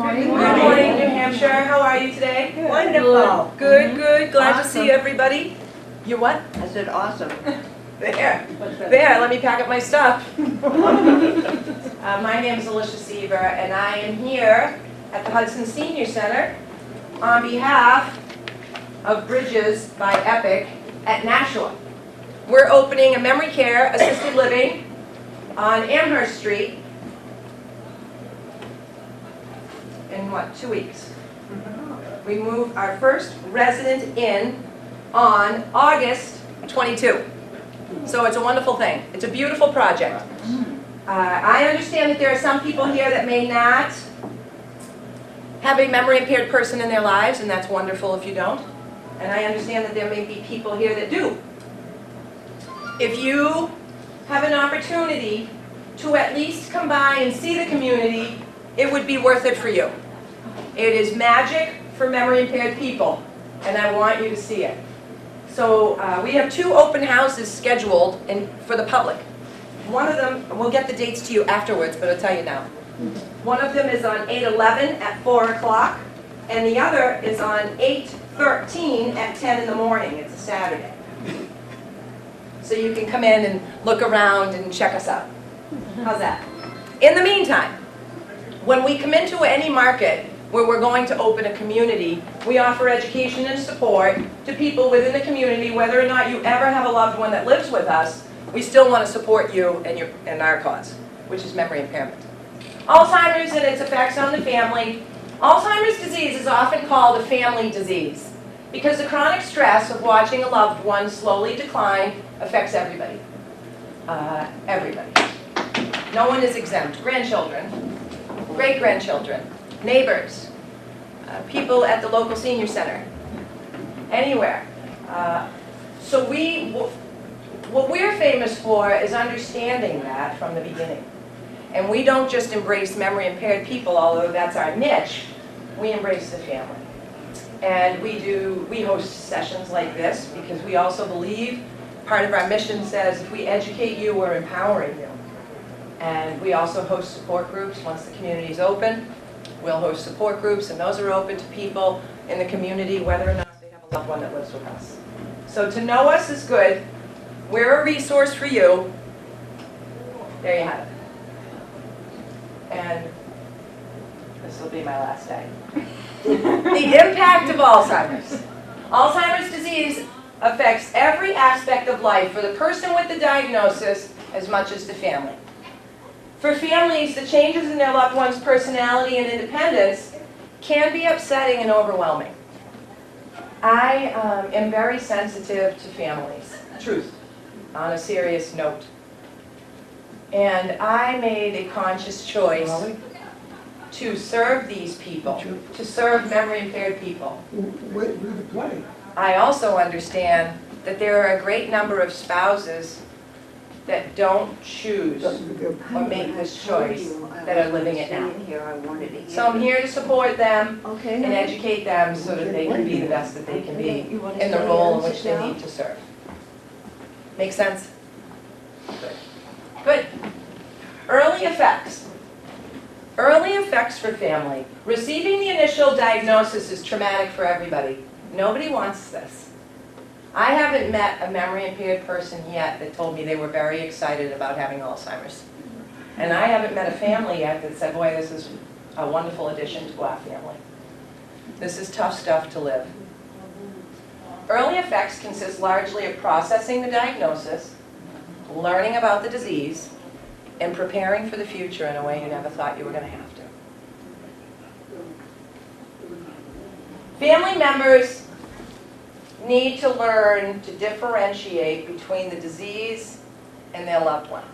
morning. Good morning, New Hampshire. How are you today? Good. Wonderful. Good, good. Glad to see Awesome. everybody. You what? I said awesome. There. There, let me pack up my stuff. My name is Alicia Seaver, and I am here at the Hudson Senior Center on behalf of Bridges by Epic at Nashua. We're opening a memory care assisted living on Amherst Street in what, 2 weeks? We move our first resident in on August 22. So it's a wonderful thing. It's a beautiful project. I understand that there are some people here that may not have a memory impaired person in their lives, and that's wonderful if you don't. And I understand that there may be people here that do. If you have an opportunity to at least come by and see the community, it would be worth it for you. It is magic for memory impaired people, and I want you to see it. So we have 2 open houses scheduled for the public. One of them, we'll get the dates to you afterwards, but I'll tell you now. One of them is on 8/11 at 4 o'clock, and the other is on 8/13 at 10 in the morning. It's a Saturday. So you can come in and look around and check us out. How's that? In the meantime, when we come into any market where we're going to open a community, we offer education and support to people within the community. Whether or not you ever have a loved one that lives with us, we still want to support you and our cause, which is memory impairment. Alzheimer's and its effects on the family. Alzheimer's disease is often called a family disease because the chronic stress of watching a loved one slowly decline affects everybody. Everybody. No one is exempt. Grandchildren, great-grandchildren, neighbors, people at the local senior center, anywhere. So what we're famous for is understanding that from the beginning. And we don't just embrace memory impaired people, although that's our niche, we embrace the family. And we host sessions like this because we also believe, part of our mission says, if we educate you, we're empowering you. And we also host support groups once the community is open. We'll host support groups, and those are open to people in the community, whether or not they have a loved one that lives with us. So to know us is good. We're a resource for you. There you have it. And this will be my last day. The impact of Alzheimer's. Alzheimer's disease affects every aspect of life for the person with the diagnosis as much as the family. For families, the changes in their loved one's personality and independence can be upsetting and overwhelming. I am very sensitive to families, truth, on a serious note. And I made a conscious choice to serve these people, to serve memory impaired people. I also understand that there are a great number of spouses that don't choose or make this choice that are living it now. So I'm here to support them and educate them so that they can be the best that they can be in the role in which they need to serve. Make sense? Good. Good. Early effects. Early effects for family. Receiving the initial diagnosis is traumatic for everybody. Nobody wants this. I haven't met a memory impaired person yet that told me they were very excited about having Alzheimer's. And I haven't met a family yet that said, boy, this is a wonderful addition to our family. This is tough stuff to live. Early effects consist largely of processing the diagnosis, learning about the disease, and preparing for the future in a way you never thought you were going to have to. Family members need to learn to differentiate between the disease and their loved one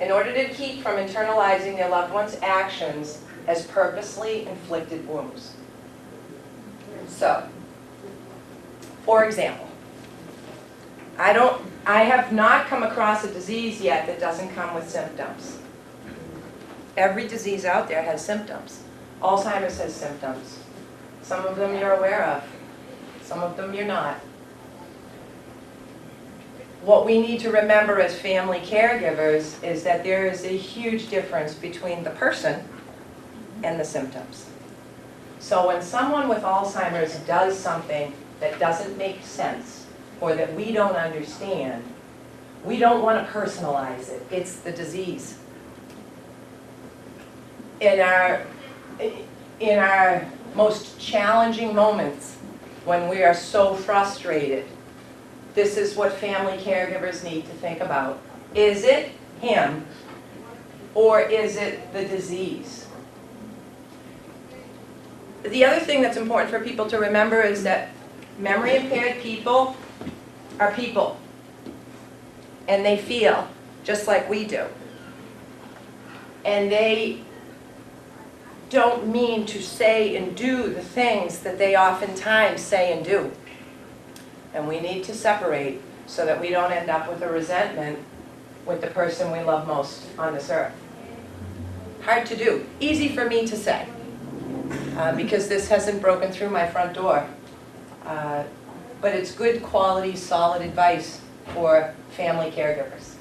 in order to keep from internalizing their loved one's actions as purposely inflicted wounds. So, for example, I have not come across a disease yet that doesn't come with symptoms. Every disease out there has symptoms. Alzheimer's has symptoms. Some of them you're aware of. Some of them you're not. What we need to remember as family caregivers is that there is a huge difference between the person and the symptoms. So when someone with Alzheimer's does something that doesn't make sense or that we don't understand, we don't want to personalize it. It's the disease. In our most challenging moments, when we are so frustrated, this is what family caregivers need to think about. Is it him, or is it the disease? The other thing that's important for people to remember is that memory impaired people are people. And they feel just like we do. And they don't mean to say and do the things that they oftentimes say and do. And we need to separate so that we don't end up with a resentment with the person we love most on this earth. Hard to do. Easy for me to say, because this hasn't broken through my front door. But it's good quality, solid advice for family caregivers.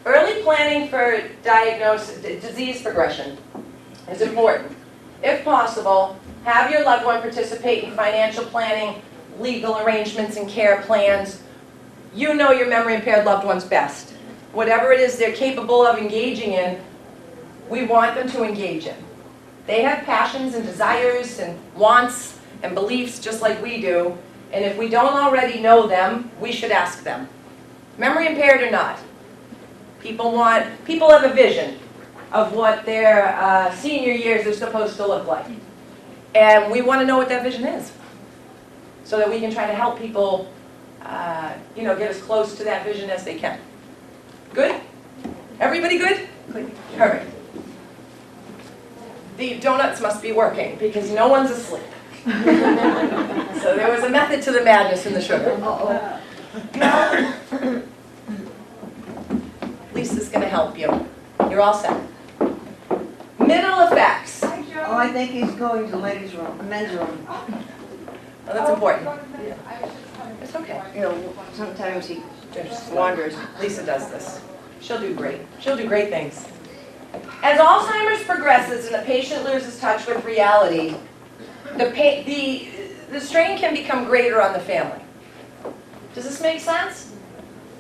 Early planning for disease progression is important. If possible, have your loved one participate in financial planning, legal arrangements, and care plans. You know your memory impaired loved ones best. Whatever it is they're capable of engaging in, we want them to engage in. They have passions and desires and wants and beliefs just like we do, and if we don't already know them, we should ask them. Memory impaired or not, people have a vision of what their senior years are supposed to look like. And we want to know what that vision is, so that we can try to help people get as close to that vision as they can. Good? Everybody good? Good. Perfect. The donuts must be working because no one's asleep. So there was a method to the madness in the sugar. Lisa's going to help you. You're all set. Middle effects. Oh, I think he's going to ladies' room, men's room. Well, that's important. It's okay. You know, sometimes he just wanders. Lisa does this. She'll do great. She'll do great things. As Alzheimer's progresses and the patient loses touch with reality, the strain can become greater on the family. Does this make sense?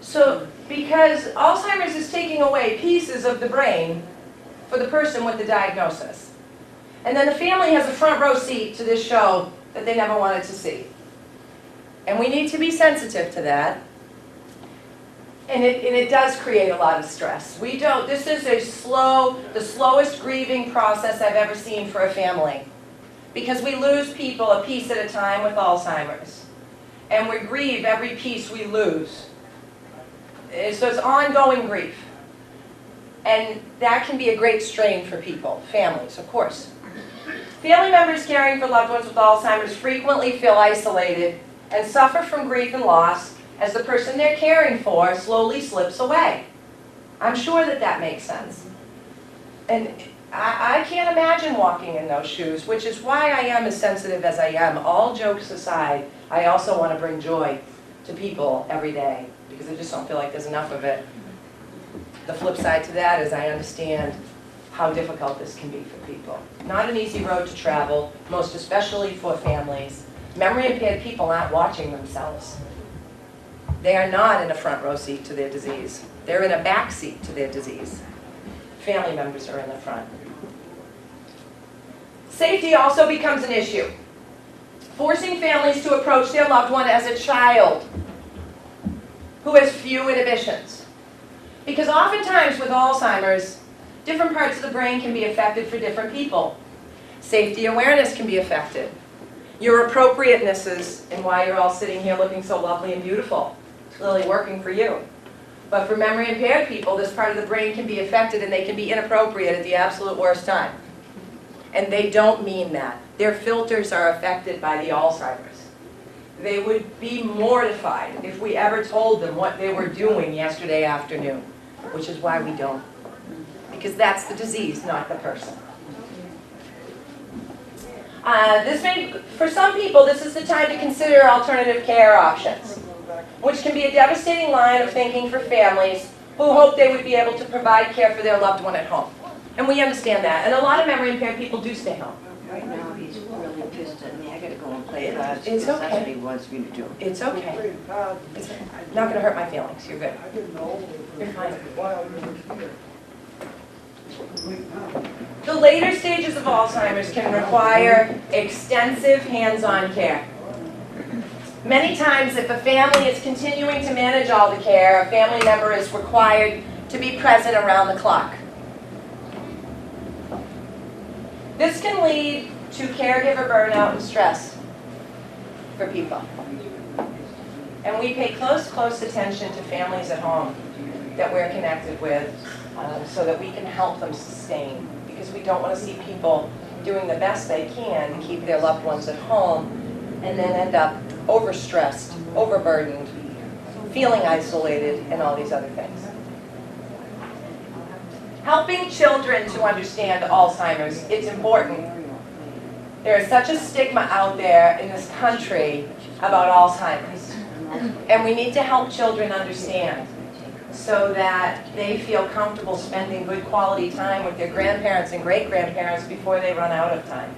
So, because Alzheimer's is taking away pieces of the brain for the person with the diagnosis. And then the family has a front row seat to this show that they never wanted to see. And we need to be sensitive to that. And it does create a lot of stress. This is the slowest grieving process I've ever seen for a family. Because we lose people a piece at a time with Alzheimer's. And we grieve every piece we lose. So it's ongoing grief. And that can be a great strain for people, families, of course. Family members caring for loved ones with Alzheimer's frequently feel isolated and suffer from grief and loss as the person they're caring for slowly slips away. I'm sure that makes sense. And I can't imagine walking in those shoes, which is why I am as sensitive as I am. All jokes aside, I also want to bring joy to people every day, because I just don't feel like there's enough of it. The flip side to that is I understand how difficult this can be for people. Not an easy road to travel, most especially for families. Memory impaired people aren't watching themselves. They are not in a front row seat to their disease. They're in a back seat to their disease. Family members are in the front. Safety also becomes an issue. Forcing families to approach their loved one as a child who has few inhibitions. Because oftentimes with Alzheimer's, different parts of the brain can be affected for different people. Safety awareness can be affected. Your appropriatenesses and why you're all sitting here looking so lovely and beautiful. It's really working for you. But for memory impaired people, this part of the brain can be affected and they can be inappropriate at the absolute worst time. And they don't mean that. Their filters are affected by the Alzheimer's. They would be mortified if we ever told them what they were doing yesterday afternoon, which is why we don't. Because that's the disease, not the person. For some people, this is the time to consider alternative care options, which can be a devastating line of thinking for families who hope they would be able to provide care for their loved one at home. And we understand that. And a lot of memory impaired people do stay home. Right now, he's really pissed at me. I gotta go and play cards, It's because that's okay. what he wants me to do. It's okay. It's not going to hurt my feelings. You're good. You're fine. The later stages of Alzheimer's can require extensive hands-on care. Many times, if a family is continuing to manage all the care, a family member is required to be present around the clock. This can lead to caregiver burnout and stress for people. And we pay close attention to families at home that we're connected with so that we can help them sustain. Because we don't want to see people doing the best they can to keep their loved ones at home and then end up overstressed, overburdened, feeling isolated, and all these other things. Helping children to understand Alzheimer's, it's important. There is such a stigma out there in this country about Alzheimer's. And we need to help children understand so that they feel comfortable spending good quality time with their grandparents and great-grandparents before they run out of time.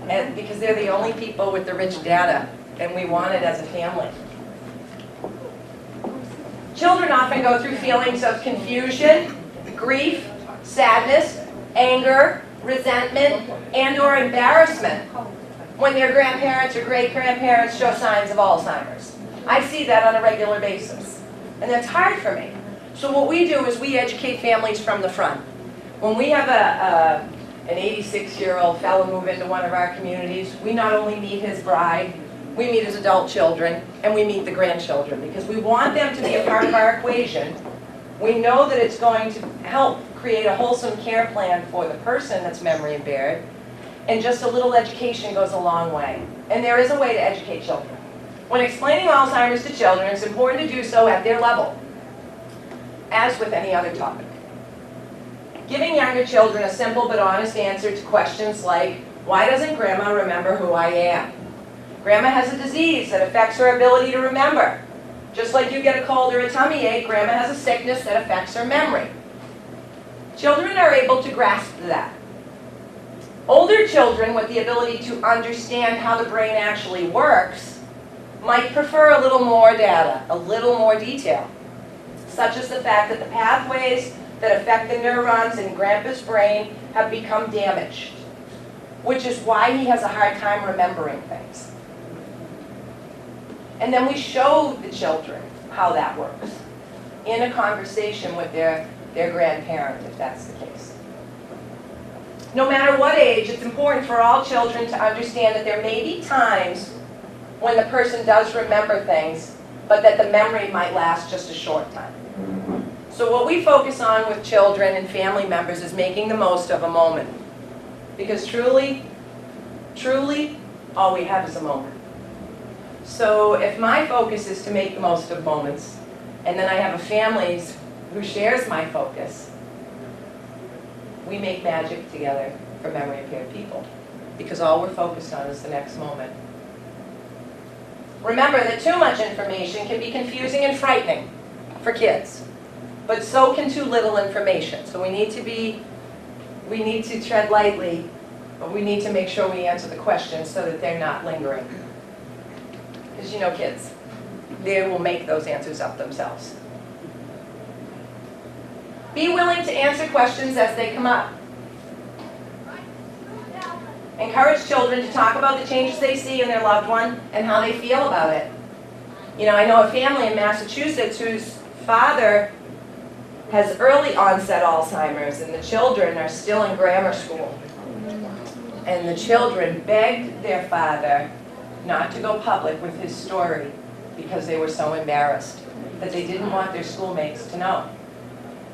And because they're the only people with the rich data, and we want it as a family. Children often go through feelings of confusion, grief, sadness, anger, resentment, and/or embarrassment when their grandparents or great-grandparents show signs of Alzheimer's. I see that on a regular basis, and that's hard for me. So what we do is we educate families from the front. When we have an 86-year-old fellow move into one of our communities, we not only meet his bride, we meet his adult children, and we meet the grandchildren, because we want them to be a part of our equation. We know that it's going to help create a wholesome care plan for the person that's memory impaired, and just a little education goes a long way. And there is a way to educate children. When explaining Alzheimer's to children, it's important to do so at their level, as with any other topic. Giving younger children a simple but honest answer to questions like, why doesn't Grandma remember who I am? Grandma has a disease that affects her ability to remember. Just like you get a cold or a tummy ache, Grandma has a sickness that affects her memory. Children are able to grasp that. Older children with the ability to understand how the brain actually works might prefer a little more data, a little more detail, such as the fact that the pathways that affect the neurons in Grandpa's brain have become damaged, which is why he has a hard time remembering things. And then we show the children how that works in a conversation with their grandparent, if that's the case. No matter what age, it's important for all children to understand that there may be times when the person does remember things, but that the memory might last just a short time. So what we focus on with children and family members is making the most of a moment. Because truly, all we have is a moment. So if my focus is to make the most of moments, and then I have a family who shares my focus, we make magic together for memory impaired people. Because all we're focused on is the next moment. Remember that too much information can be confusing and frightening for kids. But so can too little information. So we need to tread lightly, but we need to make sure we answer the questions so that they're not lingering. Because you know kids, they will make those answers up themselves. Be willing to answer questions as they come up. Encourage children to talk about the changes they see in their loved one and how they feel about it. You know, I know a family in Massachusetts whose father has early onset Alzheimer's, and the children are still in grammar school. And the children begged their father not to go public with his story because they were so embarrassed that they didn't want their schoolmates to know.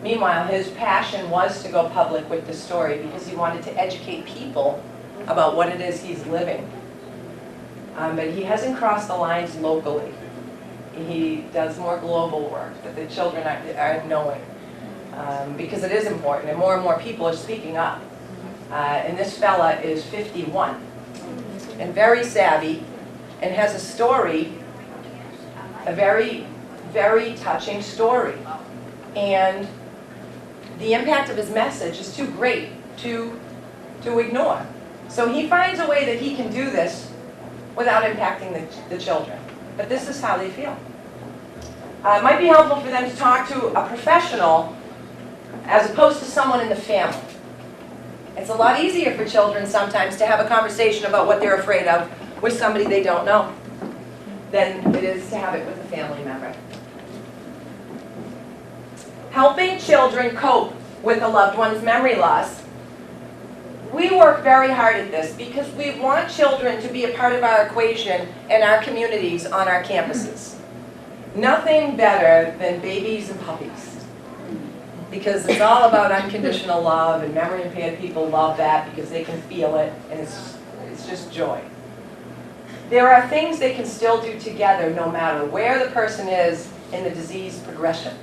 Meanwhile, his passion was to go public with the story because he wanted to educate people about what it is he's living. But he hasn't crossed the lines locally. He does more global work that the children are knowing. Because it is important, and more people are speaking up. And this fella is 51, and very savvy, and has a story, a very, very touching story. And the impact of his message is too great to ignore. So he finds a way that he can do this without impacting the children. But this is how they feel. It might be helpful for them to talk to a professional as opposed to someone in the family. It's a lot easier for children sometimes to have a conversation about what they're afraid of with somebody they don't know than it is to have it with a family member. Helping children cope with a loved one's memory loss. We work very hard at this because we want children to be a part of our equation and our communities on our campuses. Nothing better than babies and puppies, because it's all about unconditional love, and memory impaired people love that because they can feel it, and it's just joy. There are things they can still do together no matter where the person is in the disease progression.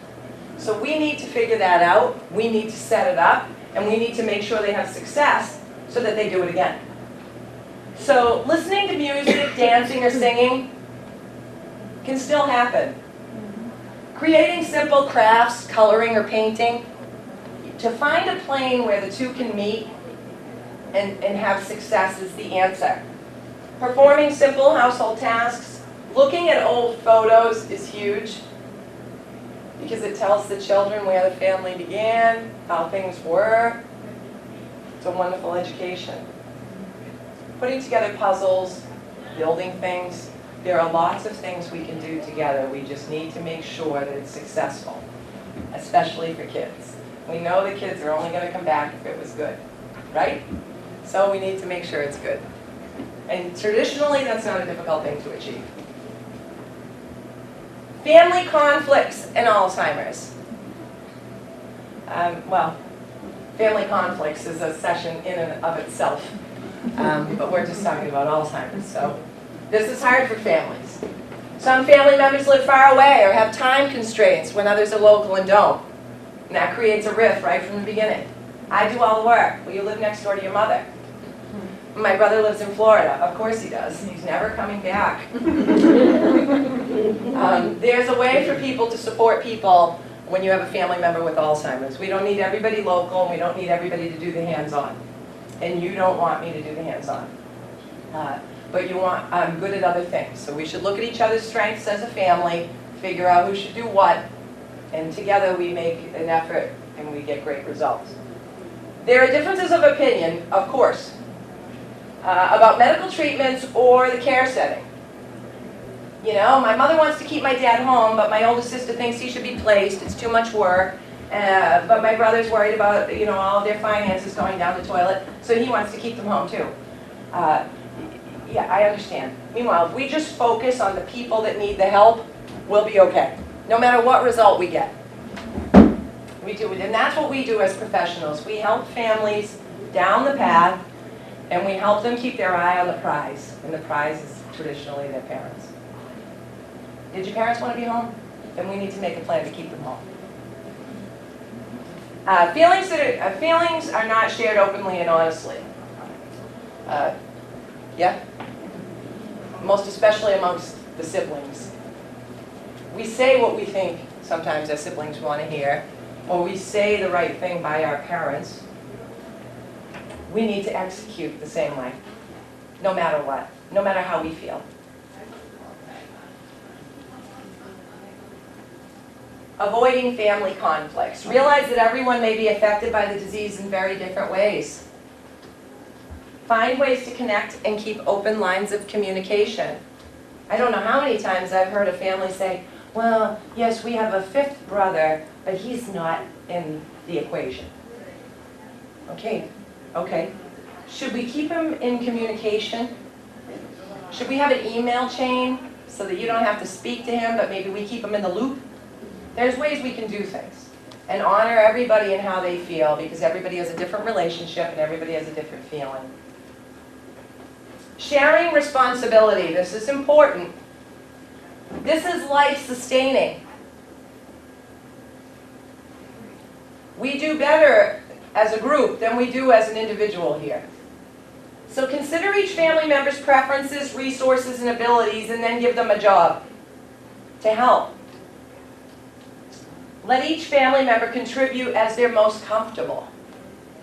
So we need to figure that out, we need to set it up, and we need to make sure they have success so that they do it again. So listening to music, dancing, or singing can still happen. Creating simple crafts, coloring, or painting, to find a plane where the two can meet and have success is the answer. Performing simple household tasks, looking at old photos is huge because it tells the children where the family began, how things were. It's a wonderful education. Putting together puzzles, building things. There are lots of things we can do together. We just need to make sure that it's successful, especially for kids. We know the kids are only going to come back if it was good, right? So we need to make sure it's good. And traditionally, that's not a difficult thing to achieve. Family conflicts and Alzheimer's. Well, family conflicts is a session in and of itself, but we're just talking about Alzheimer's. So this is hard for families. Some family members live far away or have time constraints when others are local and don't. And that creates a rift right from the beginning. I do all the work. Well, you live next door to your mother. My brother lives in Florida. Of course he does. He's never coming back. There's a way for people to support people when you have a family member with Alzheimer's. We don't need everybody local, and we don't need everybody to do the hands-on. And you don't want me to do the hands-on. But you want, I'm good at other things. So we should look at each other's strengths as a family, figure out who should do what, and together we make an effort and we get great results. There are differences of opinion, of course, about medical treatments or the care setting. You know, my mother wants to keep my dad home, but my older sister thinks he should be placed. It's too much work. But my brother's worried about, you know, all of their finances going down the toilet, so he wants to keep them home too. Yeah, I understand. Meanwhile, if we just focus on the people that need the help, we'll be okay, no matter what result we get. We do it, and that's what we do as professionals. We help families down the path, and we help them keep their eye on the prize, and the prize is traditionally their parents. Did your parents want to be home? Then we need to make a plan to keep them home. Feelings are not shared openly and honestly. Yeah? Most especially amongst the siblings. We say what we think sometimes as siblings want to hear, or we say the right thing by our parents. We need to execute the same way, no matter what, no matter how we feel. Avoiding family conflicts. Realize that everyone may be affected by the disease in very different ways. Find ways to connect and keep open lines of communication. I don't know how many times I've heard a family say, well, yes, we have a fifth brother, but he's not in the equation. Okay. Should we keep him in communication? Should we have an email chain so that you don't have to speak to him, but maybe we keep him in the loop? There's ways we can do things and honor everybody and how they feel, because everybody has a different relationship and everybody has a different feeling. Sharing responsibility. This is important. This is life-sustaining. We do better as a group than we do as an individual here. So consider each family member's preferences, resources, and abilities, and then give them a job to help. Let each family member contribute as they're most comfortable.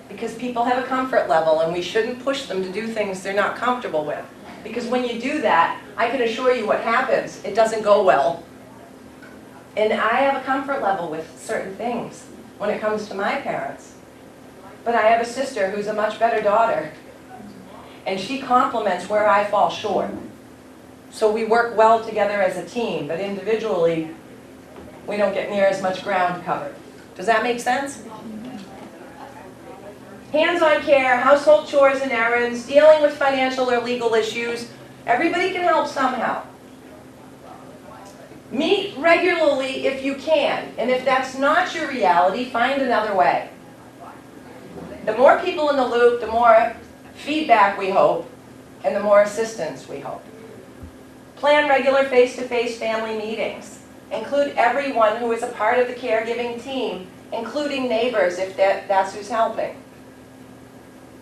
Because people have a comfort level and we shouldn't push them to do things they're not comfortable with. Because when you do that, I can assure you what happens. It doesn't go well. And I have a comfort level with certain things when it comes to my parents. But I have a sister who's a much better daughter. And she compliments where I fall short. So we work well together as a team, but individually, we don't get near as much ground covered. Does that make sense? Hands-on care, household chores and errands, dealing with financial or legal issues. Everybody can help somehow. Meet regularly if you can, and if that's not your reality, find another way. The more people in the loop, the more feedback we hope, and the more assistance we hope. Plan regular face-to-face family meetings. Include everyone who is a part of the caregiving team, including neighbors if that's who's helping.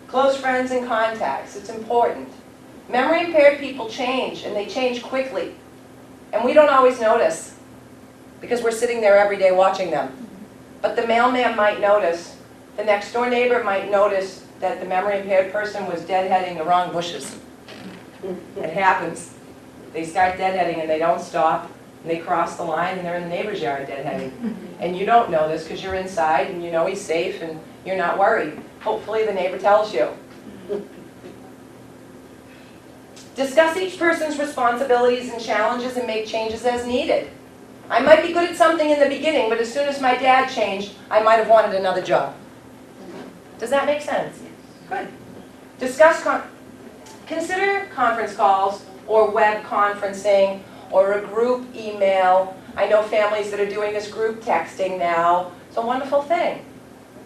Close friends and contacts, it's important. Memory impaired people change, and they change quickly. And we don't always notice, because we're sitting there every day watching them. But the mailman might notice, the next door neighbor might notice that the memory impaired person was deadheading the wrong bushes. It happens. They start deadheading and they don't stop, and they cross the line and they're in the neighbor's yard deadheading. And you don't know this because you're inside and you know he's safe and you're not worried. Hopefully the neighbor tells you. Discuss each person's responsibilities and challenges and make changes as needed. I might be good at something in the beginning, but as soon as my dad changed, I might have wanted another job. Does that make sense? Good. Consider conference calls or web conferencing or a group email. I know families that are doing this group texting now. It's a wonderful thing.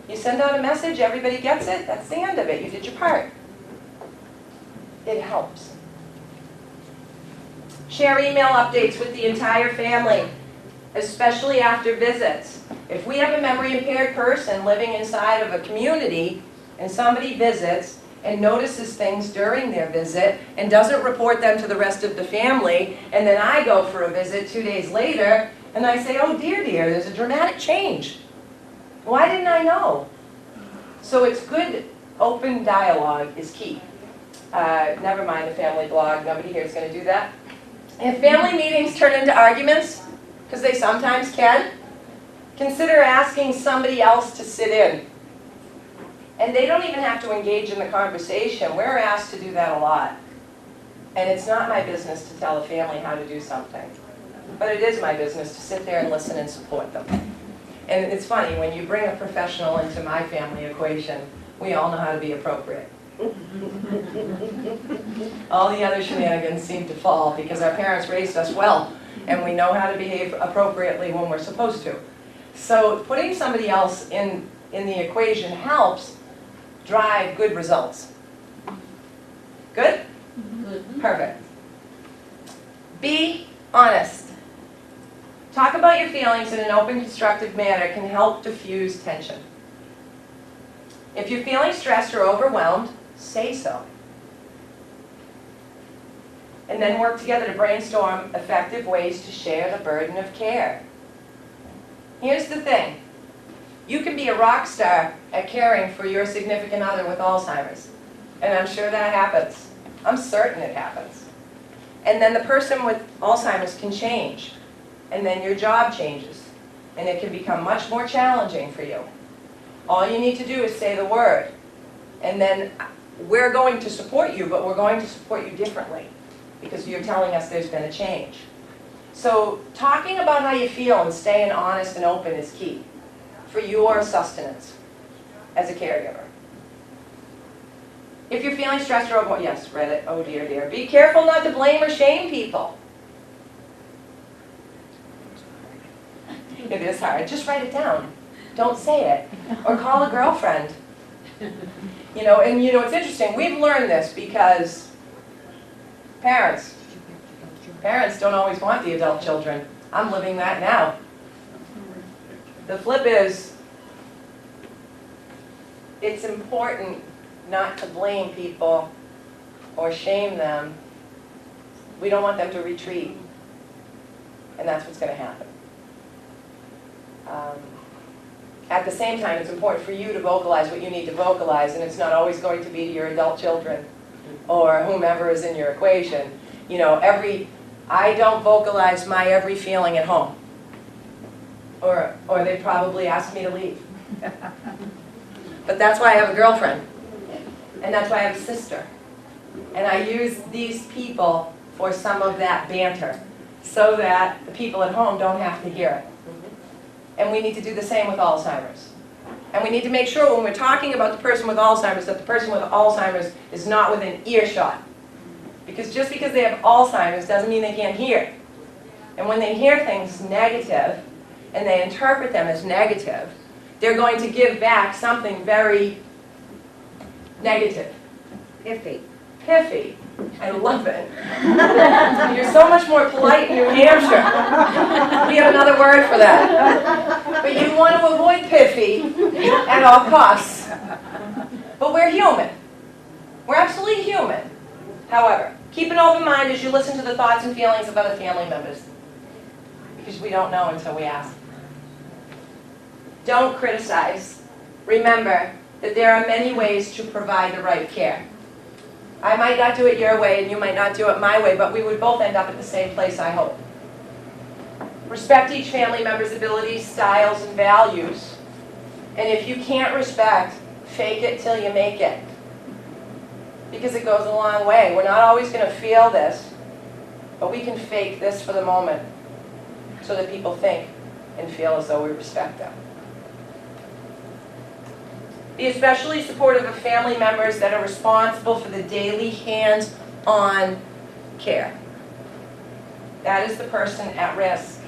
You send out a message, everybody gets it, that's the end of it. You did your part. It helps. Share email updates with the entire family, especially after visits. If we have a memory impaired person living inside of a community and somebody visits and notices things during their visit and doesn't report them to the rest of the family, and then I go for a visit 2 days later and I say, oh dear, there's a dramatic change. Why didn't I know? So it's good, open dialogue is key. Never mind the family blog, nobody here is going to do that. If family meetings turn into arguments, because they sometimes can, consider asking somebody else to sit in. And they don't even have to engage in the conversation. We're asked to do that a lot. And it's not my business to tell a family how to do something. But it is my business to sit there and listen and support them. And it's funny, when you bring a professional into my family equation, we all know how to be appropriate. All the other shenanigans seem to fall because our parents raised us well, and we know how to behave appropriately when we're supposed to. So putting somebody else in the equation helps drive good results. Good? Perfect. Be honest. Talk about your feelings in an open, constructive manner can help diffuse tension. If you're feeling stressed or overwhelmed, say so. And then work together to brainstorm effective ways to share the burden of care. Here's the thing. You can be a rock star at caring for your significant other with Alzheimer's. And I'm sure that happens. I'm certain it happens. And then the person with Alzheimer's can change. And then your job changes. And it can become much more challenging for you. All you need to do is say the word. And then we're going to support you, but we're going to support you differently. Because you're telling us there's been a change. So talking about how you feel and staying honest and open is key for your sustenance as a caregiver. If you're feeling stressed or overwhelmed, yes, read it, oh dear, dear. Be careful not to blame or shame people. It is hard. Just write it down. Don't say it. Or call a girlfriend. You know, and you know, it's interesting. We've learned this because parents don't always want the adult children. I'm living that now. The flip is, it's important not to blame people or shame them. We don't want them to retreat. And that's what's going to happen. At the same time, it's important for you to vocalize what you need to vocalize, and it's not always going to be to your adult children or whomever is in your equation. You know, I don't vocalize my every feeling at home, or they'd probably ask me to leave. But that's why I have a girlfriend, and that's why I have a sister. And I use these people for some of that banter, so that the people at home don't have to hear it. And we need to do the same with Alzheimer's. And we need to make sure when we're talking about the person with Alzheimer's that the person with Alzheimer's is not within earshot. Because just because they have Alzheimer's doesn't mean they can't hear. And when they hear things negative, and they interpret them as negative, they're going to give back something very negative. Iffy. Piffy. I love it. You're so much more polite in New Hampshire. We have another word for that. But you want to avoid piffy at all costs. But we're human. We're absolutely human. However, keep an open mind as you listen to the thoughts and feelings of other family members. Because we don't know until we ask. Don't criticize. Remember that there are many ways to provide the right care. I might not do it your way and you might not do it my way, but we would both end up at the same place, I hope. Respect each family member's abilities, styles, and values. And if you can't respect, fake it till you make it. Because it goes a long way. We're not always going to feel this, but we can fake this for the moment so that people think and feel as though we respect them. Be especially supportive of family members that are responsible for the daily hands-on care. That is the person at risk.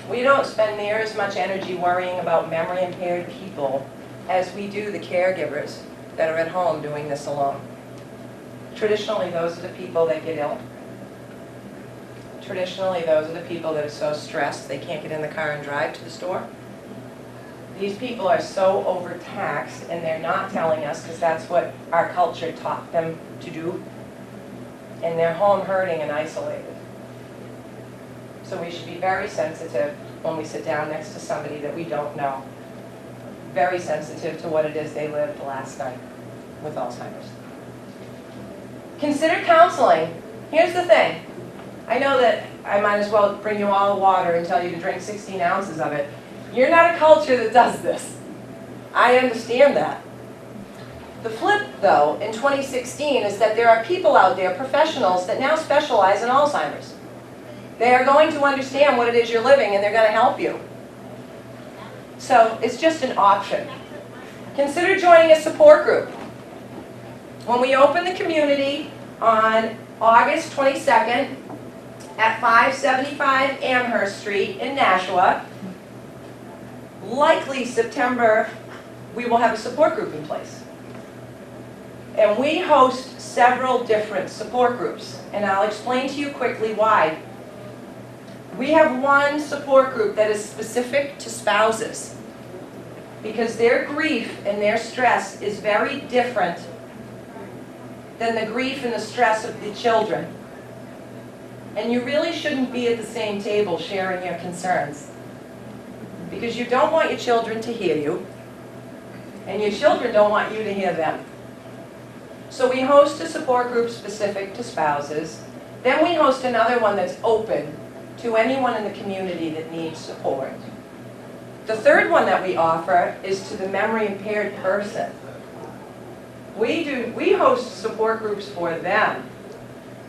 We don't spend near as much energy worrying about memory-impaired people as we do the caregivers that are at home doing this alone. Traditionally, those are the people that get ill. Traditionally, those are the people that are so stressed they can't get in the car and drive to the store. These people are so overtaxed, and they're not telling us because that's what our culture taught them to do. And they're home hurting and isolated. So we should be very sensitive when we sit down next to somebody that we don't know. Very sensitive to what it is they lived last night with Alzheimer's. Consider counseling. Here's the thing. I know that I might as well bring you all water and tell you to drink 16 ounces of it. You're not a culture that does this. I understand that. The flip, though, in 2016 is that there are people out there, professionals, that now specialize in Alzheimer's. They are going to understand what it is you're living, and they're going to help you. So it's just an option. Consider joining a support group. When we open the community on August 22nd at 575 Amherst Street in Nashua, likely September, we will have a support group in place. And we host several different support groups, and I'll explain to you quickly why. We have one support group that is specific to spouses, because their grief and their stress is very different than the grief and the stress of the children. And you really shouldn't be at the same table sharing your concerns, because you don't want your children to hear you, and your children don't want you to hear them. So we host a support group specific to spouses. Then we host another one that's open to anyone in the community that needs support. The third one that we offer is to the memory-impaired person. We host support groups for them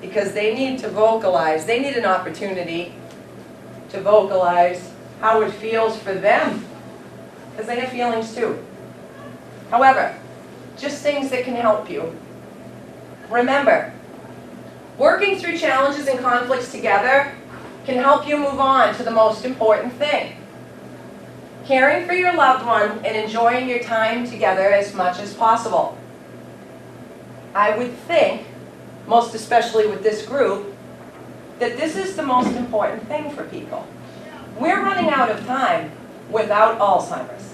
because they need to vocalize. They need an opportunity to vocalize how it feels for them, because they have feelings too. However, just things that can help you. Remember, working through challenges and conflicts together can help you move on to the most important thing. Caring for your loved one and enjoying your time together as much as possible. I would think, most especially with this group, that this is the most important thing for people. We're running out of time without Alzheimer's.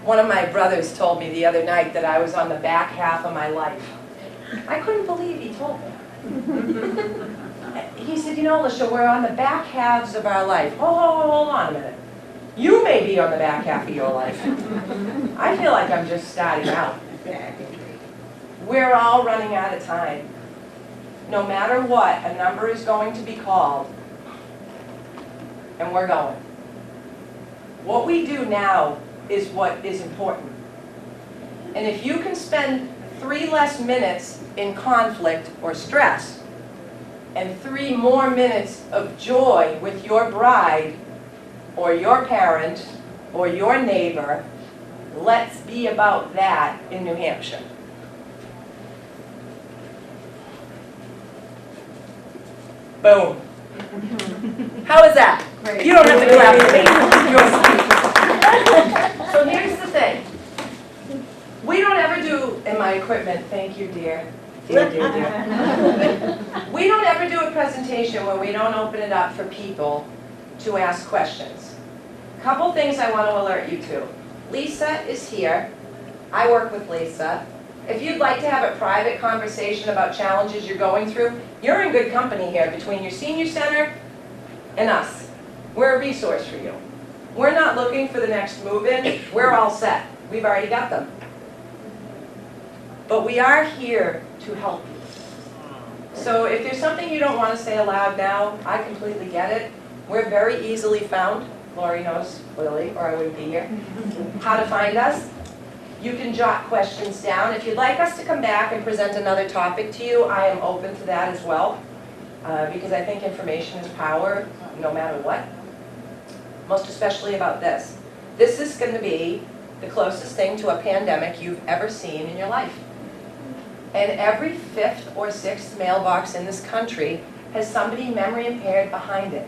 One of my brothers told me the other night that I was on the back half of my life. I couldn't believe he told me. He said, you know, Alicia, we're on the back halves of our life. Oh, hold on a minute. You may be on the back half of your life. I feel like I'm just starting out. We're all running out of time. No matter what, a number is going to be called, and we're going. What we do now is what is important. And if you can spend 3 less minutes in conflict or stress, and 3 more minutes of joy with your bride, or your parent, or your neighbor, let's be about that in New Hampshire. Boom. How is that? Great. You don't have to clap for me. So here's the thing. We don't ever do, in my equipment, thank you, dear. Dear. We don't ever do a presentation where we don't open it up for people to ask questions. Couple things I want to alert you to. Lisa is here. I work with Lisa. If you'd like to have a private conversation about challenges you're going through, you're in good company here between your senior center and us. We're a resource for you. We're not looking for the next move-in. We're all set. We've already got them. But we are here to help you. So if there's something you don't want to say aloud now, I completely get it. We're very easily found. Lori knows clearly, or I wouldn't be here. How to find us. You can jot questions down. If you'd like us to come back and present another topic to you, I am open to that as well. Because I think information is power, no matter what. Most especially about this. This is going to be the closest thing to a pandemic you've ever seen in your life. And every 5th or 6th mailbox in this country has somebody memory impaired behind it.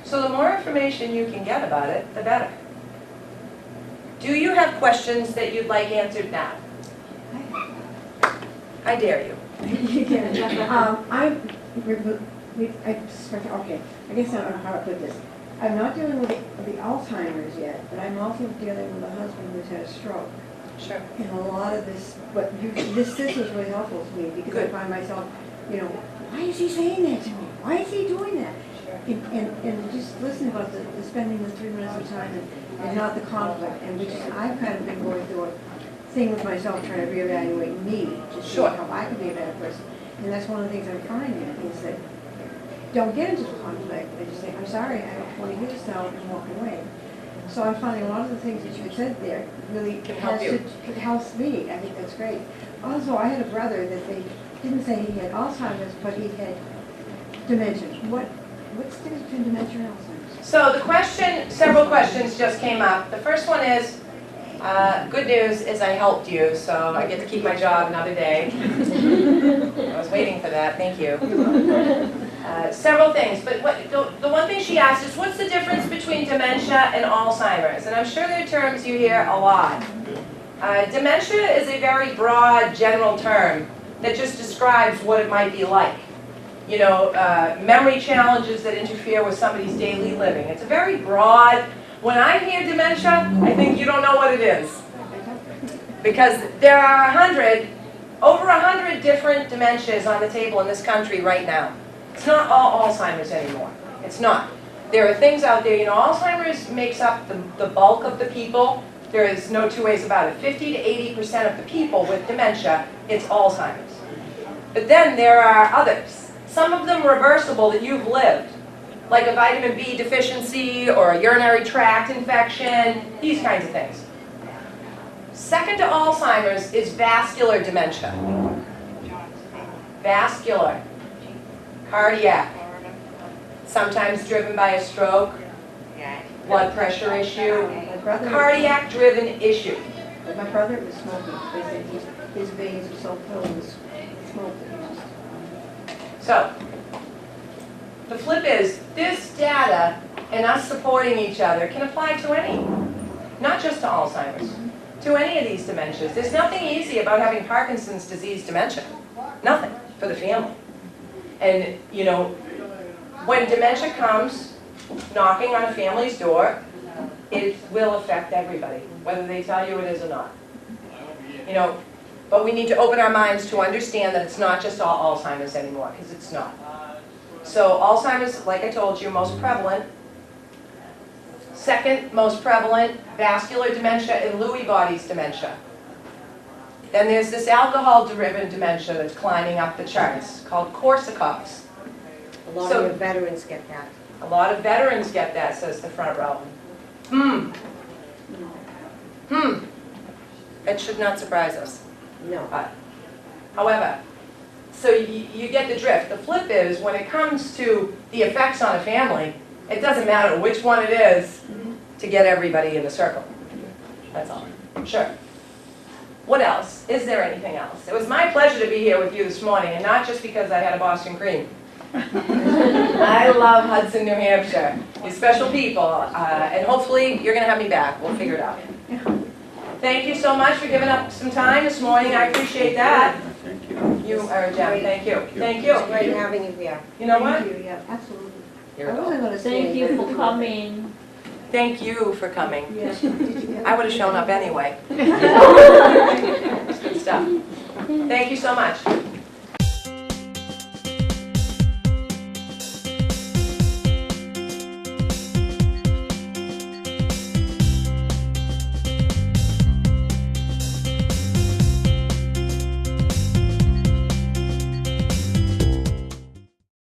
So the more information you can get about it, the better. Do you have questions that you'd like answered now? I dare you. Okay, I guess I don't know how to put this. I'm not dealing with the Alzheimer's yet, but I'm also dealing with a husband who's had a stroke. Sure. And a lot of this, this was really helpful to me because Good. I find myself, you know, why is he saying that to me? Why is he doing that? And just listen about the spending the 3 minutes of time and not the conflict, and which I've kind of been going through a thing with myself, trying to reevaluate me to see Sure. how I could be a better person. And that's one of the things I'm finding is that don't get into the conflict. They just say, I'm sorry, I don't want to hear this now, and walk away. So I'm finding a lot of the things that you said there really Can help you. helps me. I think that's great. Also, I had a brother that they didn't say he had Alzheimer's, but he had dementia. What's the difference between dementia and Alzheimer's? So the question, several questions just came up. The first one is, good news is I helped you, so I get to keep my job another day. I was waiting for that, thank you. Several things, but the one thing she asked is, what's the difference between dementia and Alzheimer's? And I'm sure they're terms you hear a lot. Dementia is a very broad, general term that just describes what it might be like. You know, memory challenges that interfere with somebody's daily living. It's a very broad, when I hear dementia, I think you don't know what it is. Because there are over 100 different dementias on the table in this country right now. It's not all Alzheimer's anymore. It's not. There are things out there, you know, Alzheimer's makes up the bulk of the people. There is no two ways about it. 50 to 80% of the people with dementia, it's Alzheimer's. But then there are others. Some of them reversible that you've lived, like a vitamin B deficiency or a urinary tract infection, these kinds of things. Second to Alzheimer's is vascular dementia. Vascular. Cardiac. Sometimes driven by a stroke, blood pressure issue, cardiac-driven issue. My brother was smoking. They said his veins were so filled with smoke that he just... So, the flip is, this data and us supporting each other can apply to any, not just to Alzheimer's, to any of these dementias. There's nothing easy about having Parkinson's disease dementia. Nothing for the family. And, you know, when dementia comes knocking on a family's door, it will affect everybody, whether they tell you it is or not. You know, But we need to open our minds to understand that it's not just all Alzheimer's anymore, because it's not. So Alzheimer's, like I told you, most prevalent. Second most prevalent, vascular dementia and Lewy bodies dementia. Then there's this alcohol-driven dementia that's climbing up the charts, called Korsakoff's. A lot So- of your veterans get that. A lot of veterans get that, says the front row. It should not surprise us. No. However, so you get the drift. The flip is, when it comes to the effects on a family, it doesn't matter which one it is to get everybody in the circle. That's all. Sure. What else? Is there anything else? It was my pleasure to be here with you this morning, and not just because I had a Boston cream. I love Hudson, New Hampshire. You're special people, and hopefully you're going to have me back. We'll figure it out. Thank you so much for giving up some time this morning. I appreciate that. Thank you. You are a gem. Thank you. Thank you. It's great having you here. You know what? Thank you, yeah, absolutely. Here I we go. wasn't gonna say. Thank you for coming. Thank you for coming. Yeah. Did you get- I would have shown up anyway. Good stuff. Thank you so much.